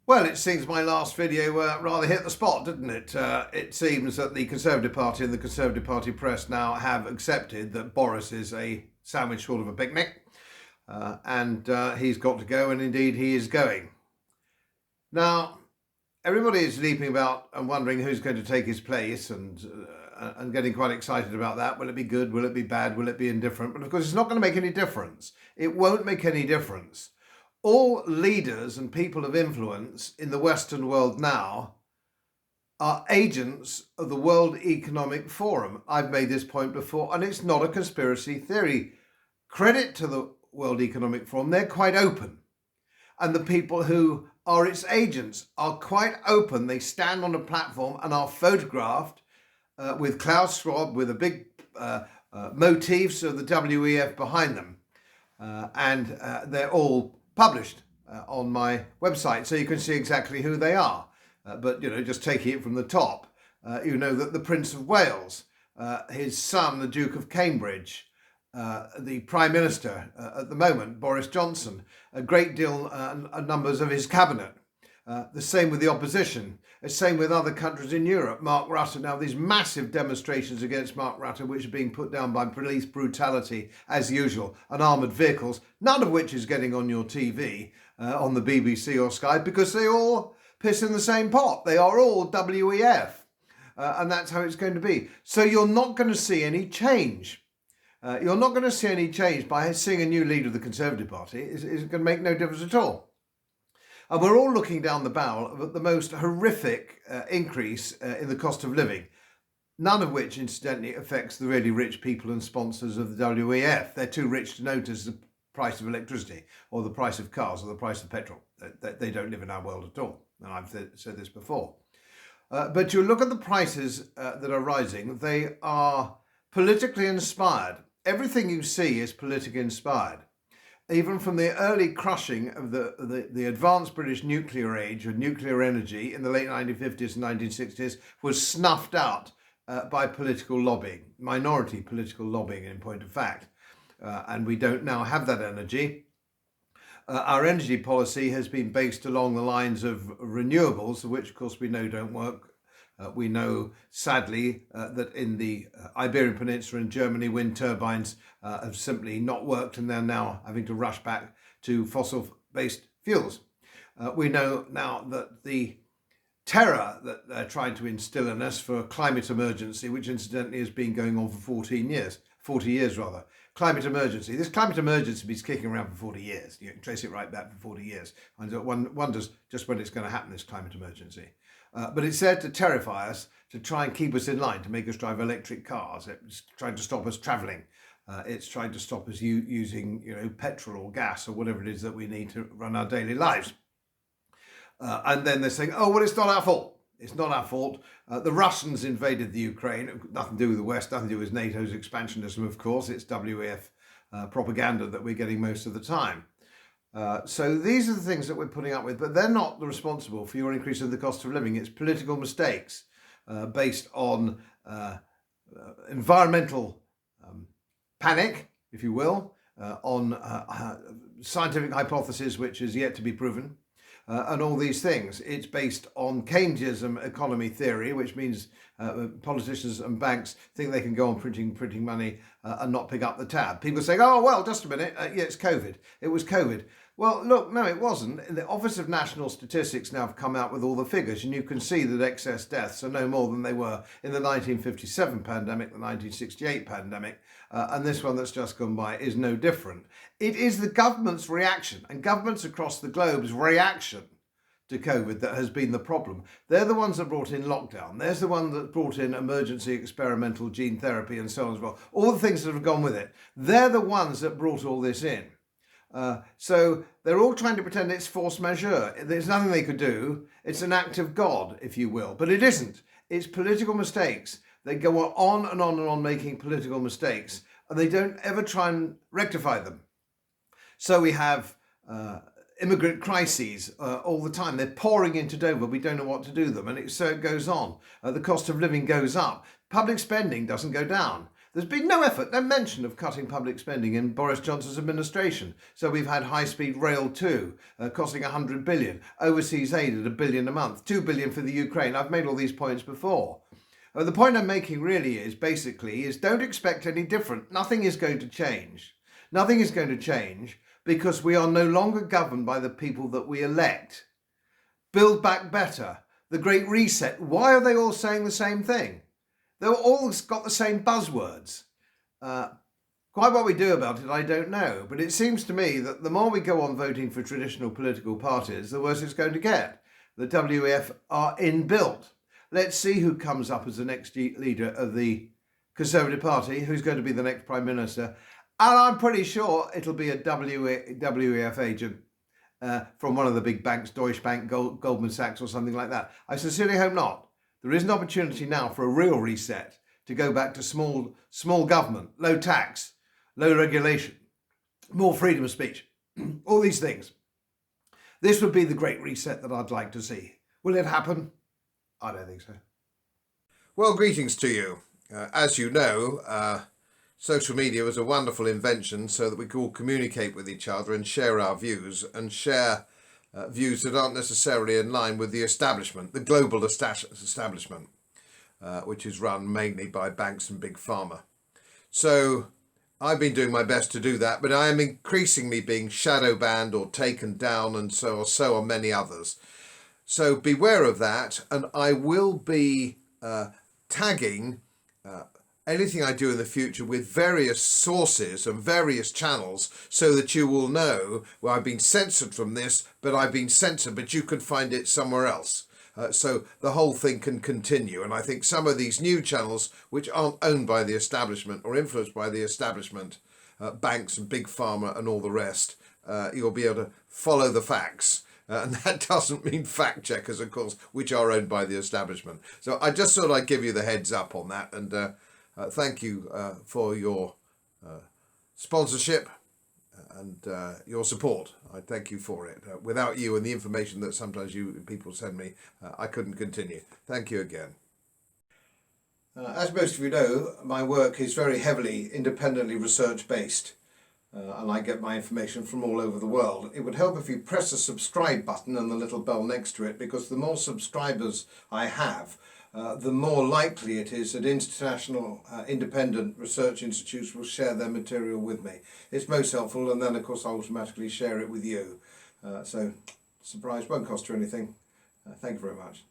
Well, it seems my last video rather hit the spot, didn't it? It seems that the Conservative Party and the Conservative Party press now have accepted that Boris is a sandwich short of a picnic, and he's got to go, and indeed he is going. Now, everybody is leaping about and wondering who's going to take his place and getting quite excited about that. Will it be good? Will it be bad? Will it be indifferent? But of course, it's not going to make any difference. It won't make any difference. All leaders and people of influence in the Western world now are agents of the World Economic Forum. I've made this point before, and it's not a conspiracy theory. Credit to the World Economic Forum, they're quite open. And the people who are its agents are quite open. They stand on a platform and are photographed with Klaus Schwab, with a big motifs of the WEF behind them. And they're all published on my website, so you can see exactly who they are. But, just taking it from the top, you know that the Prince of Wales, his son, the Duke of Cambridge, the Prime Minister at the moment, Boris Johnson, a great deal, numbers of his cabinet. The same with the opposition, the same with other countries in Europe. Mark Rutte, now these massive demonstrations against Mark Rutte, which are being put down by police brutality as usual, and armoured vehicles, none of which is getting on your TV, on the BBC or Sky, because they all piss in the same pot. They are all WEF, and that's how it's going to be. So you're not going to see any change. You're not going to see any change by seeing a new leader of the Conservative Party. It's going to make no difference at all. And we're all looking down the barrel of the most horrific increase in the cost of living, none of which, incidentally, affects the really rich people and sponsors of the WEF. They're too rich to notice the price of electricity or the price of cars or the price of petrol. They don't live in our world at all. And I've said this before. But you look at the prices that are rising, they are politically inspired. Everything you see is politically inspired. Even from the early crushing of the advanced British nuclear age of nuclear energy in the late 1950s and 1960s was snuffed out by political lobbying, minority political lobbying in point of fact. And we don't now have that energy. Our energy policy has been based along the lines of renewables, which of course we know don't work. We know, sadly, that in the Iberian Peninsula and Germany, wind turbines have simply not worked, and they're now having to rush back to fossil-based fuels. We know now that the terror that they're trying to instill in us for climate emergency, which incidentally has been going on for 40 years, climate emergency. This climate emergency has been kicking around for 40 years. You can trace it right back for 40 years. And one wonders just when it's going to happen, this climate emergency. But it's there to terrify us, to try and keep us in line, to make us drive electric cars. It's trying to stop us travelling. It's trying to stop us using, petrol or gas or whatever it is that we need to run our daily lives. And then they're saying, oh, well, it's not our fault. It's not our fault. The Russians invaded the Ukraine. Nothing to do with the West, nothing to do with NATO's expansionism, of course. It's WEF propaganda that we're getting most of the time. So these are the things that we're putting up with, but they're not responsible for your increase in the cost of living. It's political mistakes based on environmental panic, if you will, on scientific hypothesis which is yet to be proven, and all these things. It's based on Keynesianism economy theory, which means politicians and banks think they can go on printing money and not pick up the tab. People say, oh, well, just a minute, yeah, it's COVID. It was COVID. Well, look, no, it wasn't. The Office of National Statistics now have come out with all the figures, and you can see that excess deaths are no more than they were in the 1957 pandemic, the 1968 pandemic, and this one that's just gone by is no different. It is the government's reaction, and governments across the globe's reaction to COVID that has been the problem. They're the ones that brought in lockdown. There's the one that brought in emergency experimental gene therapy and so on as well. All the things that have gone with it. They're the ones that brought all this in. So they're all trying to pretend it's force majeure. There's nothing they could do. It's an act of God, if you will. But it isn't. It's political mistakes. They go on and on and on making political mistakes, and they don't ever try and rectify them. So we have immigrant crises all the time. They're pouring into Dover. We don't know what to do with them. And so it goes on. The cost of living goes up. Public spending doesn't go down. There's been no effort, no mention of cutting public spending in Boris Johnson's administration. So we've had high-speed rail too, costing 100 billion, overseas aid at $1 billion a month, 2 billion for the Ukraine. I've made all these points before. The point I'm making really is don't expect any different. Nothing is going to change. Nothing is going to change because we are no longer governed by the people that we elect. Build back better. The Great Reset. Why are they all saying the same thing? They've all got the same buzzwords. Quite what we do about it, I don't know. But it seems to me that the more we go on voting for traditional political parties, the worse it's going to get. The WEF are inbuilt. Let's see who comes up as the next leader of the Conservative Party, who's going to be the next Prime Minister. And I'm pretty sure it'll be a WEF agent from one of the big banks, Deutsche Bank, Goldman Sachs or something like that. I sincerely hope not. There is an opportunity now for a real reset to go back to small government, low tax, low regulation, more freedom of speech, all these things. This would be the great reset that I'd like to see. Will it happen? I don't think so. Well, greetings to you. As you know, social media was a wonderful invention so that we could all communicate with each other and share our views and share views that aren't necessarily in line with the establishment, the global establishment, which is run mainly by banks and big pharma. So I've been doing my best to do that, but I am increasingly being shadow banned or taken down, and so are many others. So beware of that, and I will be tagging anything I do in the future with various sources and various channels so that you will know, well, I've been censored from this, but I've been censored, but you can find it somewhere else. So the whole thing can continue. And I think some of these new channels, which aren't owned by the establishment or influenced by the establishment, banks and big pharma and all the rest, you'll be able to follow the facts. And that doesn't mean fact checkers, of course, which are owned by the establishment. So I just thought I'd give you the heads up on that. And thank you for your sponsorship and your support. I thank you for it. Without you and the information that sometimes you people send me, I couldn't continue. Thank you again. As most of you know, my work is very heavily independently research based. And I get my information from all over the world. It would help if you press the subscribe button and the little bell next to it, because the more subscribers I have, the more likely it is that international independent research institutes will share their material with me. It's most helpful, and then of course I automatically share it with you. So surprise, won't cost you anything. Thank you very much.